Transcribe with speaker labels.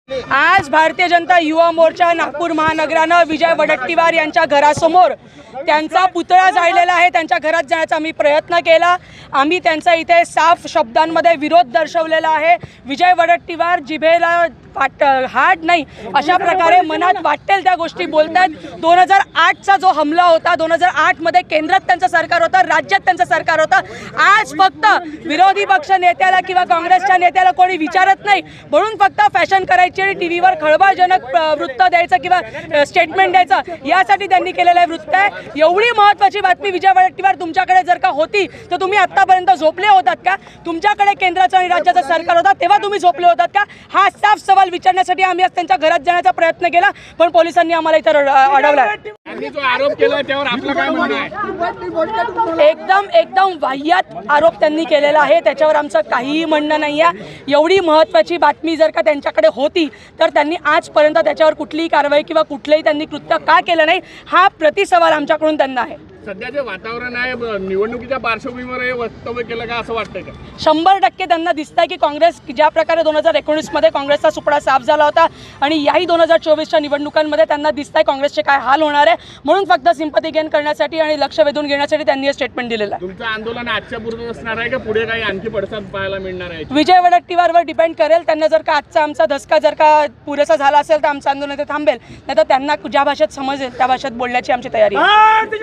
Speaker 1: आज भारतीय जनता युवा मोर्चा नागपूर महानगरानं विजय वडट्टीवार यांच्या घरासमोर त्यांचा पुतळा जाळलेला आहे। त्यांच्या घरात जाण्याचा आम्ही प्रयत्न केला। आम्ही त्यांचा इथे साफ शब्दांमध्ये विरोध दर्शवलेला आहे। विजय वडट्टीवार जिभेला हाड नाही अशा प्रकारे मनात वाटेल त्या गोष्टी बोलतात। 2008चा जो हमला होता, 2008 मध्ये केंद्रात त्यांचं सरकार होतं, राज्यात त्यांचं सरकार होतं। आज फक्त विरोधी पक्ष नेत्याला किंवा काँग्रेसच्या नेत्याला कोणी विचारत नाही, म्हणून फक्त फॅशन करायची आणि टीव्हीवर खळबळजनक वृत्त द्यायचं किंवा स्टेटमेंट द्यायचं यासाठी त्यांनी केलेलं वृत्त आहे। एवढी महत्त्वाची बातमी विजय वडट्टीवार तुमच्याकडे जर का होती तर तुम्ही आतापर्यंत झोपले होतात का? तुमच्याकडे केंद्राचं आणि राज्याचं सरकार होता तेव्हा तुम्ही झोपले होतात का? हा साफ सवाल विचारण्यासाठी आम्ही आज त्यांच्या घरात जाण्याचा प्रयत्न केला, पण पोलिसांनी आम्हाला इथे अडवला।
Speaker 2: जो आरोप केला त्यावर आपलं काय म्हणणं आहे?
Speaker 1: एकदम वाह्यात आरोप त्यांनी केलेला आहे, त्याच्यावर आमचं काहीही म्हणणं नाही आहे। एवढी महत्त्वाची बातमी जर का त्यांच्याकडे होती तर त्यांनी आजपर्यंत त्याच्यावर कुठलीही कारवाई किंवा कुठलेही त्यांनी कृत्य का केलं नाही हा प्रतिसवाल आमच्याकडून त्यांना आहे।
Speaker 2: सध्या जे वातावरण आहे निवडणुकीच्या पार्श्वभूमीवर हे वक्तव्य केलं का असं वाटतंय का?
Speaker 1: 100% त्यांना दिसतंय की काँग्रेस ज्या प्रकारे 2019 मध्ये काँग्रेसचा सुपडा साफ झाला होता आणि याही 2024च्या निवडणुकांमध्ये त्यांना दिसतंय काँग्रेसचे काय हाल होणार आहे, म्हणून फक्त सिंपती गेन करण्यासाठी आणि लक्ष वेधून घेण्यासाठी त्यांनी हे स्टेटमेंट दिलेलं आहे।
Speaker 2: तुमचं आंदोलन आजच्या पुरतं असणार आहे का पुढे काही आणखी पडसाद पाहायला मिळणार आहे?
Speaker 1: विजय वडट्टीवारवर डिपेंड करेल। त्यांना जर का आजचा आमचा धसका जर का पुरेसा झाला असेल तर आमचं आंदोलन इथे थांबेल, नाही तर त्यांना ज्या भाषेत समजेल त्या भाषेत बोलण्याची आमची तयारी आहे।